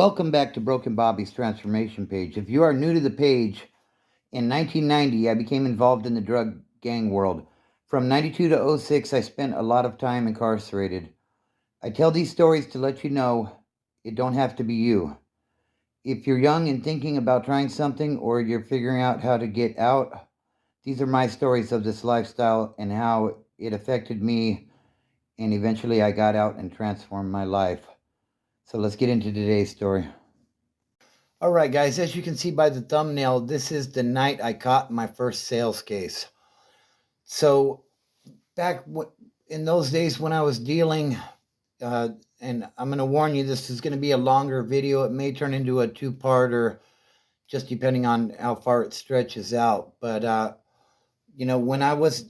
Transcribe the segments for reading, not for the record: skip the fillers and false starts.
Welcome back to Broken Bobby's Transformation Page. If you are new to the page, in 1990 I became involved in the drug gang world. From 92 to '06, I spent a lot of time incarcerated. I tell these stories to let you know it don't have to be you. If you're young and thinking about trying something or you're figuring out how to get out, these are my stories of this lifestyle and how it affected me, and eventually I got out and transformed my life. So let's get into today's story. All right, guys, as you can see by the thumbnail, this is the night I caught my first sales case. So, back in those days when I was dealing, and I'm going to warn you, this is going to be a longer video. It may turn into a two-parter, just depending on how far it stretches out. But, when I was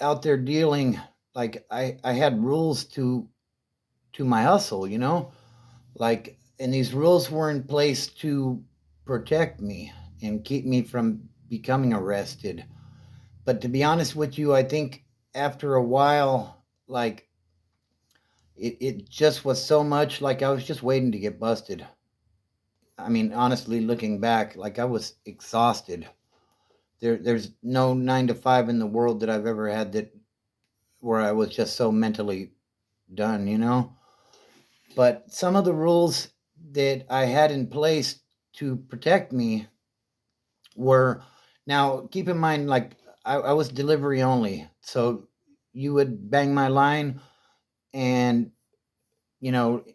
out there dealing, like I had rules to my hustle, like, and these rules were in place to protect me and keep me from becoming arrested. But to be honest with you, I think after a while, like, it just was so much, like I was just waiting to get busted. I mean, honestly, looking back, like I was exhausted. There's no 9 to 5 in the world that I've ever had that where I was just so mentally done. But some of the rules that I had in place to protect me were, now keep in mind, like I was delivery only. So you would bang my line, and, you know,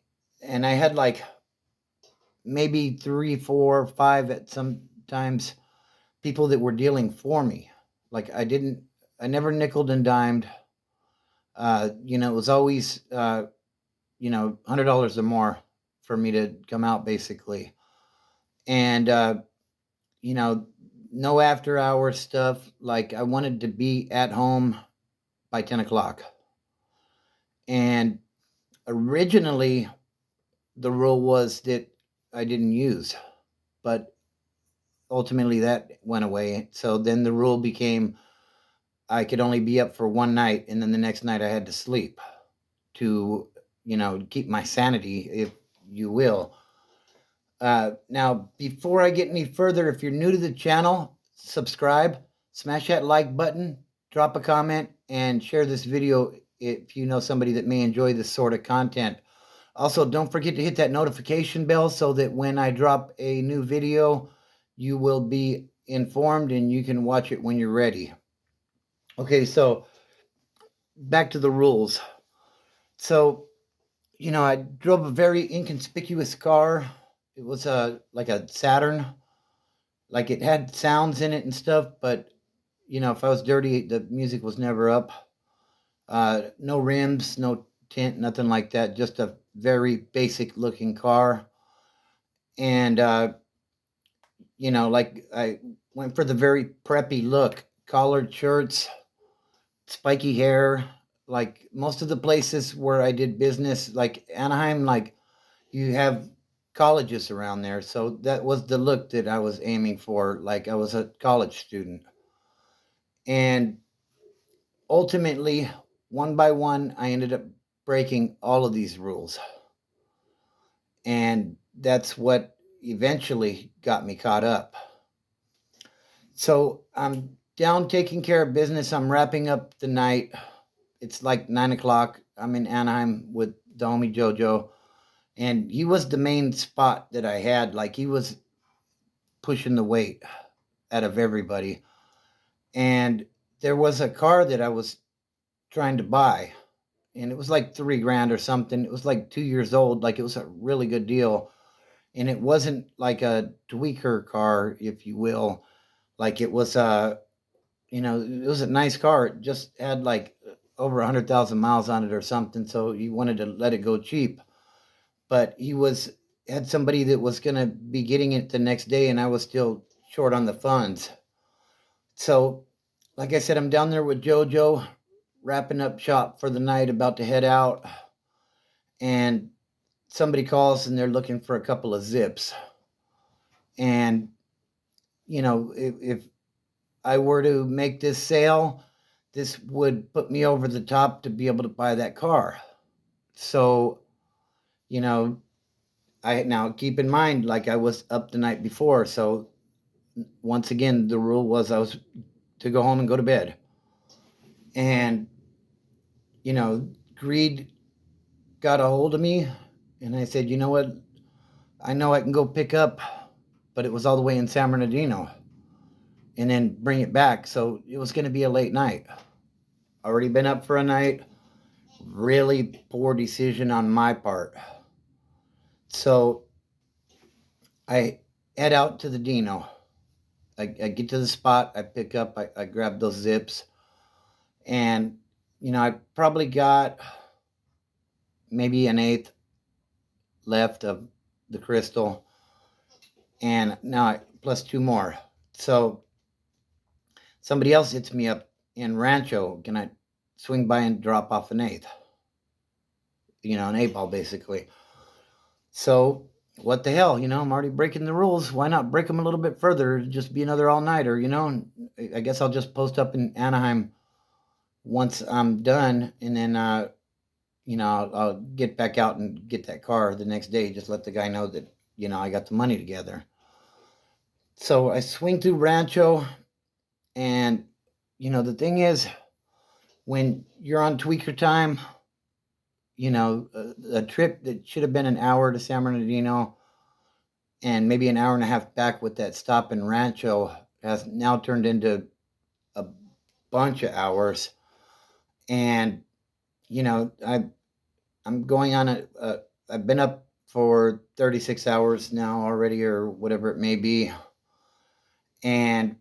and I had like maybe 3, 4, 5 at some times people that were dealing for me. Like I never nickled and dimed. It was always, $100 or more for me to come out, basically. And, you know, no after hours stuff. Like I wanted to be at home by 10 o'clock. And originally the rule was that I didn't use, but ultimately that went away. So then the rule became I could only be up for one night, and then the next night I had to sleep to, keep my sanity, if you will. Now, before I get any further, if you're new to the channel, subscribe, smash that like button, drop a comment, and share this video if you know somebody that may enjoy this sort of content. Also, don't forget to hit that notification bell so that when I drop a new video, you will be informed and you can watch it when you're ready. Okay, so back to the rules. So, I drove a very inconspicuous car. It was like a Saturn. Like it had sounds in it and stuff, but if I was dirty, the music was never up. No rims, no tint, nothing like that. Just a very basic looking car. And like I went for the very preppy look, collared shirts, spiky hair. Like most of the places where I did business, like Anaheim, like you have colleges around there. So that was the look that I was aiming for. Like I was a college student. And ultimately, one by one, I ended up breaking all of these rules. And that's what eventually got me caught up. So I'm down taking care of business. I'm wrapping up the night. It's like 9 o'clock. I'm in Anaheim with the homie JoJo. And he was the main spot that I had. Like he was pushing the weight out of everybody. And there was a car that I was trying to buy. And it was like $3,000 or something. It was like 2 years old. Like it was a really good deal. And it wasn't like a tweaker car, if you will. Like it was it was a nice car. It just had like over 100,000 miles on it or something. So he wanted to let it go cheap. But he had somebody that was going to be getting it the next day, and I was still short on the funds. So, like I said, I'm down there with JoJo, wrapping up shop for the night, about to head out. And somebody calls and they're looking for a couple of zips. And, if I were to make this sale, this would put me over the top to be able to buy that car. So, now keep in mind, like I was up the night before, so once again, the rule was I was to go home and go to bed. And, greed got a hold of me, and I said, you know what? I know I can go pick up, but it was all the way in San Bernardino, and then bring it back. So it was going to be a late night. Already been up for a night. Really poor decision on my part. So I head out to the Dino. I get to the spot. I pick up. I grab those zips, and I probably got maybe an eighth left of the crystal, and now plus two more. So somebody else hits me up in Rancho. Can I swing by and drop off an eighth? An eight ball basically. So what the hell? I'm already breaking the rules. Why not break them a little bit further? Just be another all nighter. I guess I'll just post up in Anaheim once I'm done, and then I'll get back out and get that car the next day. Just let the guy know that I got the money together. So I swing through Rancho, and the thing is, when you're on tweaker time, a trip that should have been an hour to San Bernardino and maybe an hour and a half back with that stop in Rancho has now turned into a bunch of hours. And I'm going on I've been up for 36 hours now already, or whatever it may be. And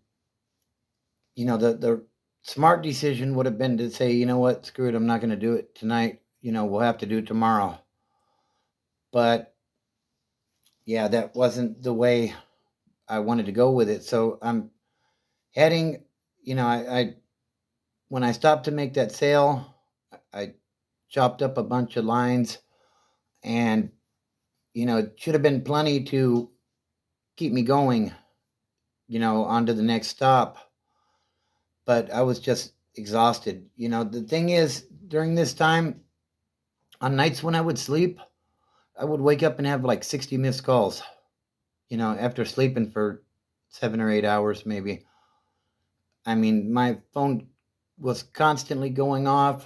the smart decision would have been to say, you know what, screw it, I'm not going to do it tonight. We'll have to do it tomorrow. But yeah, that wasn't the way I wanted to go with it. So I'm heading, I when I stopped to make that sale, I chopped up a bunch of lines, and it should have been plenty to keep me going, on to the next stop. But I was just exhausted. The thing is, during this time, on nights when I would sleep, I would wake up and have like 60 missed calls, after sleeping for 7 or 8 hours, maybe. I mean, my phone was constantly going off,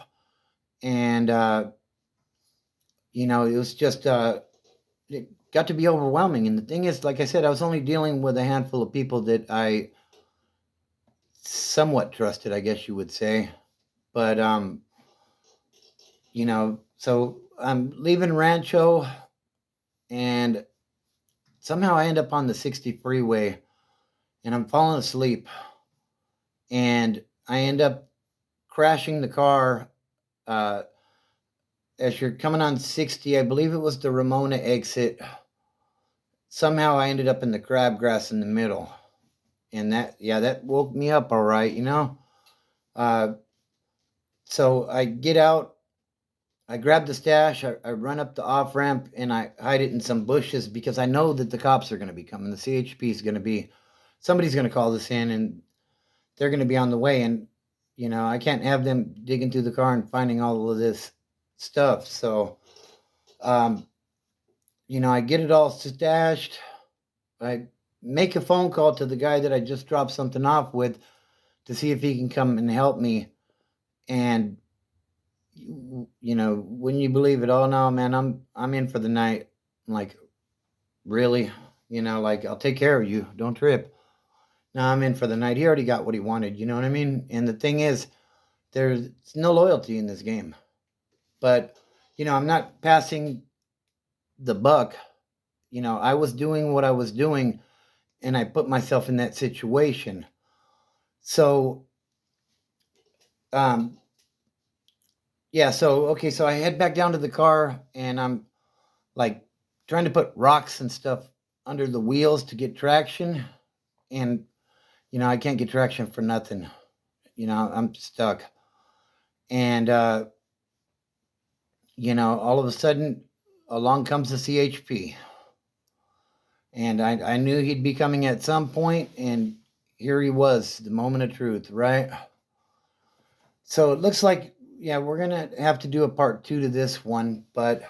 and, it was just, it got to be overwhelming. And the thing is, like I said, I was only dealing with a handful of people that I somewhat trusted, I guess you would say. But, so I'm leaving Rancho, and somehow I end up on the 60 freeway, and I'm falling asleep, and I end up crashing the car as you're coming on 60. I believe it was the Ramona exit. Somehow I ended up in the crabgrass in the middle, and that woke me up all right. So I get out, I grab the stash, I run up the off ramp, and I hide it in some bushes because I know that the cops are going to be coming. The CHP is going to be, somebody's going to call this in, and they're going to be on the way. And, I can't have them digging through the car and finding all of this stuff. So, I get it all stashed. I make a phone call to the guy that I just dropped something off with to see if he can come and help me. And wouldn't you believe it? Oh no, man, I'm in for the night. I'm like, really? Like, I'll take care of you. Don't trip. No, I'm in for the night. He already got what he wanted. You know what I mean? And the thing is, there's no loyalty in this game. But I'm not passing the buck. I was doing what I was doing, and I put myself in that situation. So, yeah, so I head back down to the car, and I'm like trying to put rocks and stuff under the wheels to get traction, and I can't get traction for nothing. I'm stuck. And all of a sudden along comes the CHP. And I knew he'd be coming at some point, and here he was, the moment of truth, right? So it looks like, yeah, we're going to have to do a part 2 to this one, but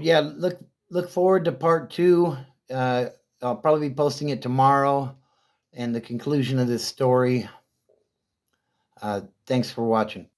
yeah, look forward to part 2. I'll probably be posting it tomorrow and the conclusion of this story. Thanks for watching.